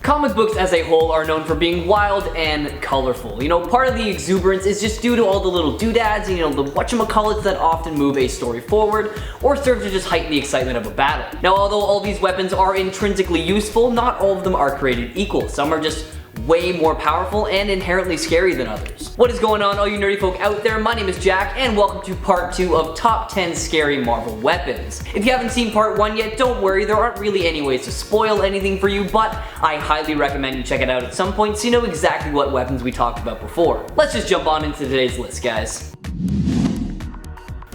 Comic books as a whole are known for being wild and colorful. You know, part of the exuberance is just due to all the little doodads and, the whatchamacallits that often move a story forward or serve to just heighten the excitement of a battle. Now, although all these weapons are intrinsically useful, not all of them are created equal. Some are just way more powerful and inherently scary than others. What is going on, all you nerdy folk out there? My name is Jack, and welcome to part 2 of Top 10 Scary Marvel Weapons. If you haven't seen part 1 yet, don't worry, there aren't really any ways to spoil anything for you, but I highly recommend you check it out at some point so you know exactly what weapons we talked about before. Let's just jump on into today's list, guys.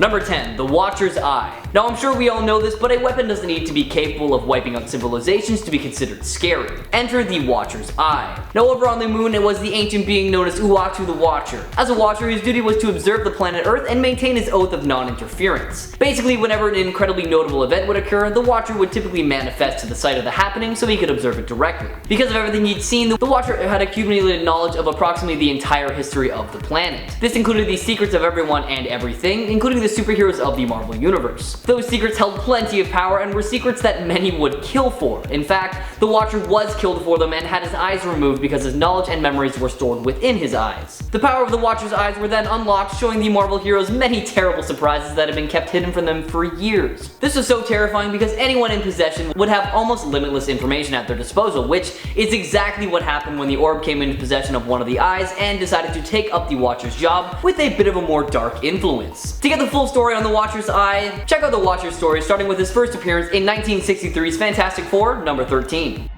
Number 10, the Watcher's Eye. Now, I'm sure we all know this, but a weapon doesn't need to be capable of wiping out civilizations to be considered scary. Enter the Watcher's Eye. Now, over on the moon, it was the ancient being known as Uatu the Watcher. As a Watcher, his duty was to observe the planet Earth and maintain his oath of non-interference. Basically, whenever an incredibly notable event would occur, the Watcher would typically manifest to the site of the happening so he could observe it directly. Because of everything he'd seen, the Watcher had accumulated knowledge of approximately the entire history of the planet. This included the secrets of everyone and everything, including the superheroes of the Marvel Universe. Those secrets held plenty of power and were secrets that many would kill for. In fact, the Watcher was killed for them and had his eyes removed because his knowledge and memories were stored within his eyes. The power of the Watcher's eyes were then unlocked, showing the Marvel heroes many terrible surprises that had been kept hidden from them for years. This was so terrifying because anyone in possession would have almost limitless information at their disposal, which is exactly what happened when the orb came into possession of one of the eyes and decided to take up the Watcher's job with a bit of a more dark influence. To get the full story on the Watcher's Eye, check out the Watcher's story, starting with his first appearance in 1963's Fantastic Four, number 13.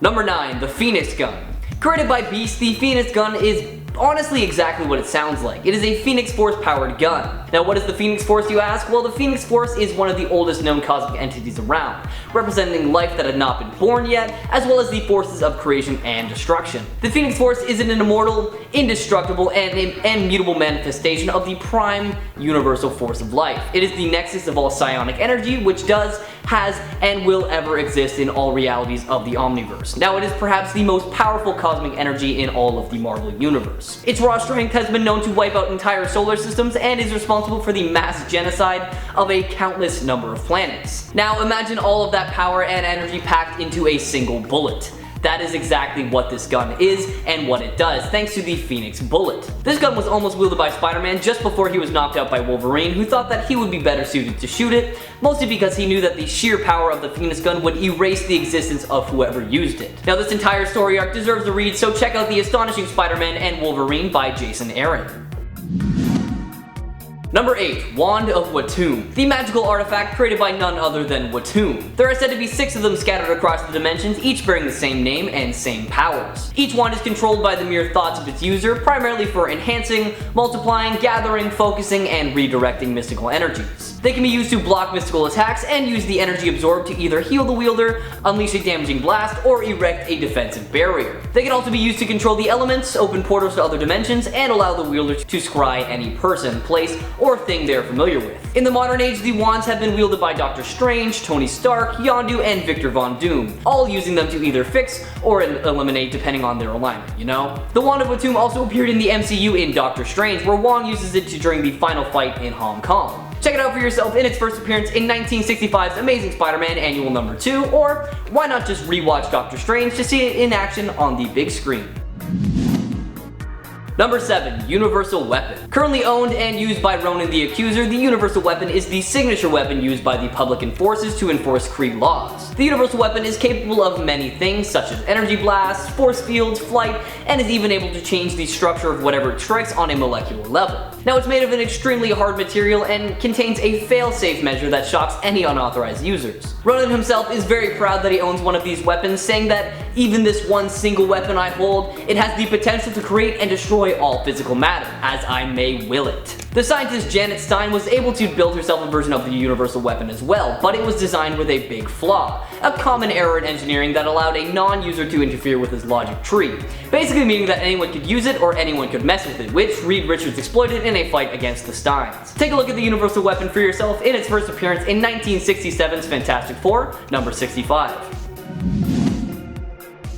Number 9, the Phoenix Gun. Created by Beast, the Phoenix Gun is honestly exactly what it sounds like. It is a Phoenix Force powered gun. Now, what is the Phoenix Force, you ask? Well, the Phoenix Force is one of the oldest known cosmic entities around, representing life that had not been born yet, as well as the forces of creation and destruction. The Phoenix Force is an immortal, indestructible, and immutable manifestation of the prime universal force of life. It is the nexus of all psionic energy, which does, has, and will ever exist in all realities of the Omniverse. Now, it is perhaps the most powerful cosmic energy in all of the Marvel Universe. Its raw strength has been known to wipe out entire solar systems and is responsible for the mass genocide of a countless number of planets. Now, imagine all of that power and energy packed into a single bullet. That is exactly what this gun is and what it does, thanks to the Phoenix Bullet. This gun was almost wielded by Spider-Man just before he was knocked out by Wolverine, who thought that he would be better suited to shoot it, mostly because he knew that the sheer power of the Phoenix Gun would erase the existence of whoever used it. Now, this entire story arc deserves a read, so check out The Astonishing Spider-Man and Wolverine by Jason Aaron. Number 8, Wand of WATOOMB. The magical artifact created by none other than WATOOMB. There are said to be 6 of them scattered across the dimensions, each bearing the same name and same powers. Each wand is controlled by the mere thoughts of its user, primarily for enhancing, multiplying, gathering, focusing, and redirecting mystical energies. They can be used to block mystical attacks and use the energy absorbed to either heal the wielder, unleash a damaging blast, or erect a defensive barrier. They can also be used to control the elements, open portals to other dimensions, and allow the wielder to scry any person, place, or thing they're familiar with. In the modern age, the wands have been wielded by Doctor Strange, Tony Stark, Yondu, and Victor Von Doom, all using them to either fix or eliminate depending on their alignment, you know? The Wand of WATOOMB also appeared in the MCU in Doctor Strange, where Wong uses it during the final fight in Hong Kong. Check it out for yourself in its first appearance in 1965's Amazing Spider-Man Annual number 2, or why not just rewatch Doctor Strange to see it in action on the big screen. Number 7, Universal Weapon. Currently owned and used by Ronan the Accuser, the Universal Weapon is the signature weapon used by the Publican forces to enforce Kree laws. The Universal Weapon is capable of many things, such as energy blasts, force fields, flight, and is even able to change the structure of whatever it strikes on a molecular level. Now, it's made of an extremely hard material and contains a fail-safe measure that shocks any unauthorized users. Ronan himself is very proud that he owns one of these weapons, saying that even this one single weapon I hold, it has the potential to create and destroy all physical matter, as I may will it. The scientist Janet Stein was able to build herself a version of the Universal Weapon as well, but it was designed with a big flaw, a common error in engineering that allowed a non-user to interfere with his logic tree, basically meaning that anyone could use it or anyone could mess with it, which Reed Richards exploited in a fight against the Steins. Take a look at the Universal Weapon for yourself in its first appearance in 1967's Fantastic Four, number 65.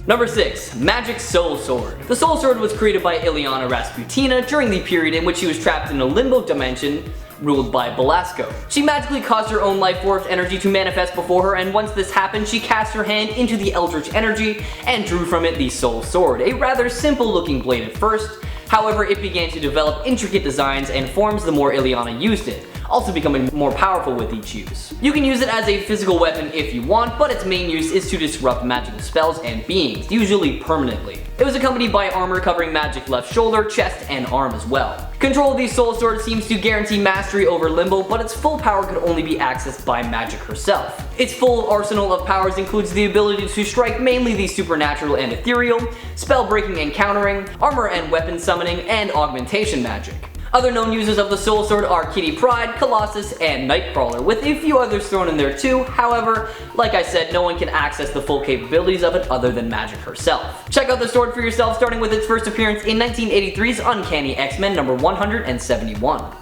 Number 6. MAGIK'S Soul Sword. The Soul Sword was created by Ilyana Rasputina during the period in which she was trapped in a limbo dimension ruled by Belasco. She magically caused her own life force energy to manifest before her, and once this happened, she cast her hand into the Eldritch energy and drew from it the Soul Sword, a rather simple looking blade at first. However, it began to develop intricate designs and forms the more Ileana used it, also becoming more powerful with each use. You can use it as a physical weapon if you want, but its main use is to disrupt magical spells and beings, usually permanently. It was accompanied by armor covering magic left shoulder, chest, and arm as well. Control of the Soul Sword seems to guarantee mastery over Limbo, but its full power could only be accessed by Magic herself. Its full arsenal of powers includes the ability to strike mainly the supernatural and ethereal, spell breaking and countering, armor and weapon summoning, and augmentation magic. Other known users of the Soul Sword are Kitty Pryde, Colossus, and Nightcrawler, with a few others thrown in there too. However, like I said, no one can access the full capabilities of it other than Magic herself. Check out the sword for yourself, starting with its first appearance in 1983's Uncanny X-Men number 171.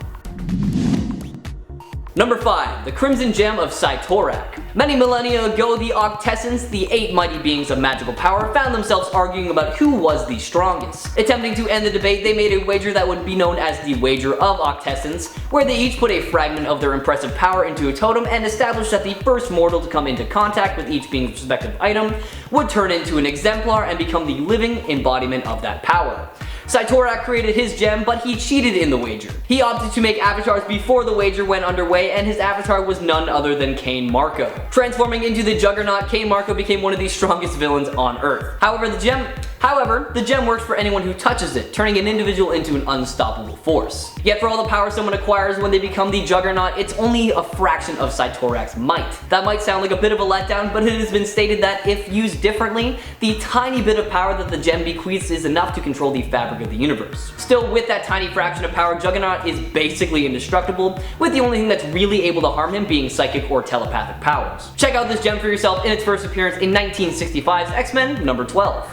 Number 5. The Crimson Gem of CYTTORAK. Many millennia ago, the Octessants, the 8 mighty beings of magical power, found themselves arguing about who was the strongest. Attempting to end the debate, they made a wager that would be known as the Wager of Octessants, where they each put a fragment of their impressive power into a totem and established that the first mortal to come into contact with each being's respective item would turn into an exemplar and become the living embodiment of that power. CYTTORAK created his gem, but he cheated in the wager. He opted to make avatars before the wager went underway, and his avatar was none other than Cain Marko. Transforming into the Juggernaut, Cain Marko became one of the strongest villains on Earth. However, the gem works for anyone who touches it, turning an individual into an unstoppable force. Yet for all the power someone acquires when they become the Juggernaut, it's only a fraction of CYTTORAK's might. That might sound like a bit of a letdown, but it has been stated that if used differently, the tiny bit of power that the gem bequeaths is enough to control the fabric of the universe. Still, with that tiny fraction of power, Juggernaut is basically indestructible, with the only thing that's really able to harm him being psychic or telepathic powers. Check out this gem for yourself in its first appearance in 1965's X-Men number 12.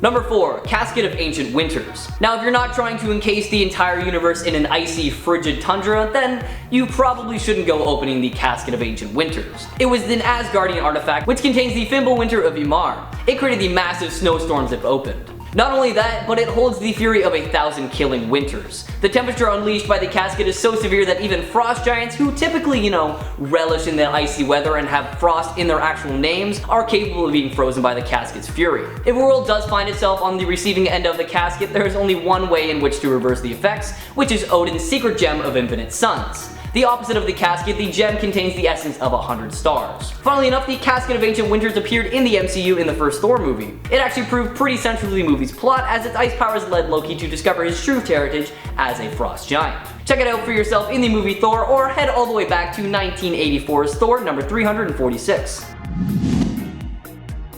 Number 4. Casket of Ancient Winters. Now, if you're not trying to encase the entire universe in an icy, frigid tundra, then you probably shouldn't go opening the Casket of Ancient Winters. It was an Asgardian artifact which contains the Fimbulwinter of Ymir. It created the massive snowstorms it opened. Not only that, but it holds the fury of 1,000 killing winters. The temperature unleashed by the casket is so severe that even frost giants, who typically, relish in the icy weather and have frost in their actual names, are capable of being frozen by the casket's fury. If a world does find itself on the receiving end of the casket, there is only one way in which to reverse the effects, which is Odin's secret gem of infinite suns. The opposite of the casket, the gem contains the essence of 100 stars. Funnily enough, the Casket of Ancient Winters appeared in the MCU in the first Thor movie. It actually proved pretty central to the movie's plot, as its ice powers led Loki to discover his true heritage as a frost giant. Check it out for yourself in the movie Thor, or head all the way back to 1984's Thor number 346.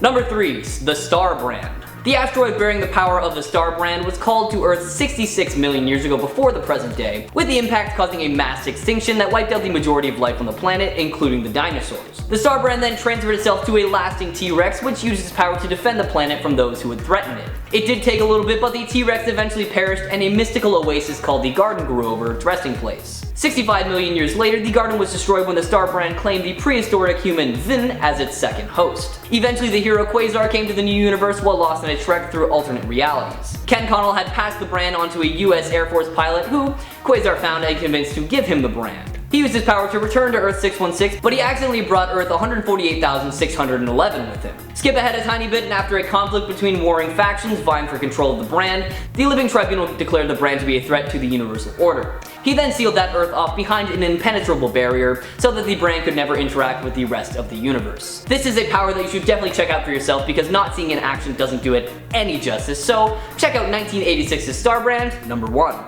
Number 3. The Star Brand. The asteroid bearing the power of the Star Brand was called to Earth 66 million years ago before the present day, with the impact causing a mass extinction that wiped out the majority of life on the planet, including the dinosaurs. The Star Brand then transferred itself to a lasting T-Rex, which used its power to defend the planet from those who would threaten it. It did take a little bit, but the T-Rex eventually perished and a mystical oasis called the Garden grew over its resting place. 65 million years later, the Garden was destroyed when the Star Brand claimed the prehistoric human Vin as its second host. Eventually, the hero Quasar came to the new universe while lost in a trek through alternate realities. Ken Connell had passed the brand onto a US Air Force pilot who Quasar found and convinced to give him the brand. He used his power to return to Earth 616, but he accidentally brought Earth 148,611 with him. Skip ahead a tiny bit, and after a conflict between warring factions vying for control of the brand, the Living Tribunal declared the brand to be a threat to the universal order. He then sealed that Earth off behind an impenetrable barrier so that the brand could never interact with the rest of the universe. This is a power that you should definitely check out for yourself, because not seeing in action doesn't do it any justice, so check out 1986's Star Brand, number 1.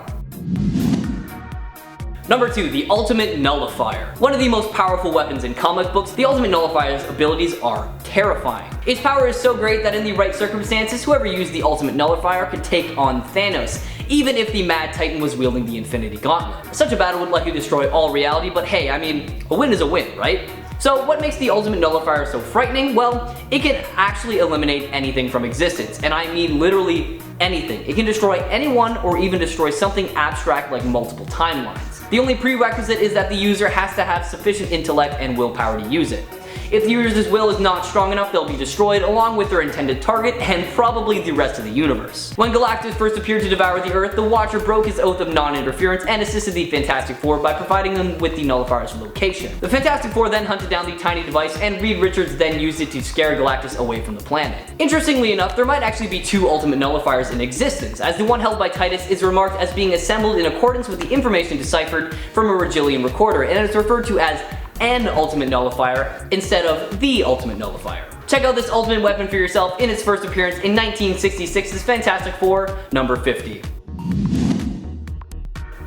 Number 2, the Ultimate Nullifier. One of the most powerful weapons in comic books, the Ultimate Nullifier's abilities are terrifying. Its power is so great that in the right circumstances, whoever used the Ultimate Nullifier could take on Thanos, even if the Mad Titan was wielding the Infinity Gauntlet. Such a battle would likely destroy all reality, but hey, a win is a win, right? So what makes the Ultimate Nullifier so frightening? Well, it can actually eliminate anything from existence, and I mean literally anything. It can destroy anyone or even destroy something abstract like multiple timelines. The only prerequisite is that the user has to have sufficient intellect and willpower to use it. If the user's will is not strong enough, they'll be destroyed along with their intended target and probably the rest of the universe. When Galactus first appeared to devour the Earth, the Watcher broke his oath of non-interference and assisted the Fantastic Four by providing them with the Nullifier's location. The Fantastic Four then hunted down the tiny device, and Reed Richards then used it to scare Galactus away from the planet. Interestingly enough, there might actually be two ultimate nullifiers in existence, as the one held by Titus is remarked as being assembled in accordance with the information deciphered from a Regillian recorder, and is referred to as an ultimate nullifier instead of the ultimate nullifier. Check out this ultimate weapon for yourself in its first appearance in 1966's Fantastic Four, number 50.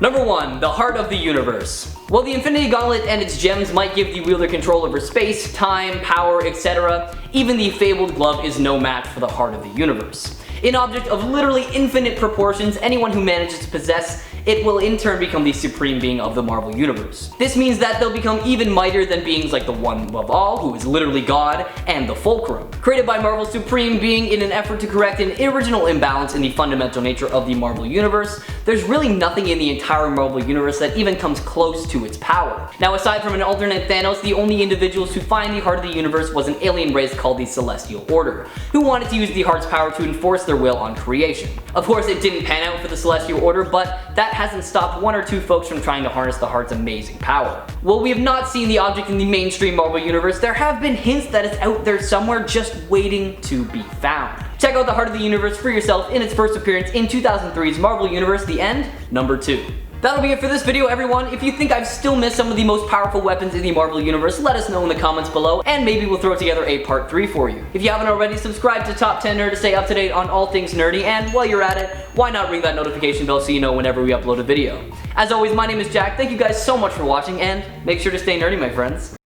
Number 1. The Heart of the Universe. While the Infinity Gauntlet and its gems might give the wielder control over space, time, power, etc., even the fabled glove is no match for the Heart of the Universe. An object of literally infinite proportions, anyone who manages to possess it will in turn become the supreme being of the Marvel Universe. This means that they'll become even mightier than beings like the One Above All, who is literally God, and the Fulcrum. Created by Marvel's supreme being in an effort to correct an original imbalance in the fundamental nature of the Marvel Universe, there's really nothing in the entire Marvel Universe that even comes close to its power. Now, aside from an alternate Thanos, the only individuals who find the Heart of the Universe was an alien race called the Celestial Order, who wanted to use the Heart's power to enforce their will on creation. Of course, it didn't pan out for the Celestial Order, but that hasn't stopped one or two folks from trying to harness the Heart's amazing power. While we have not seen the object in the mainstream Marvel Universe, there have been hints that it's out there somewhere just waiting to be found. Check out the Heart of the Universe for yourself in its first appearance in 2003's Marvel Universe: The End, number 2. That'll be it for this video, everyone. If you think I've still missed some of the most powerful weapons in the Marvel Universe, let us know in the comments below, and maybe we'll throw together a part 3 for you. If you haven't already, subscribe to Top 10 Nerd to stay up to date on all things nerdy, and while you're at it, why not ring that notification bell so you know whenever we upload a video. As always, my name is Jack. Thank you guys so much for watching, and make sure to stay nerdy, my friends.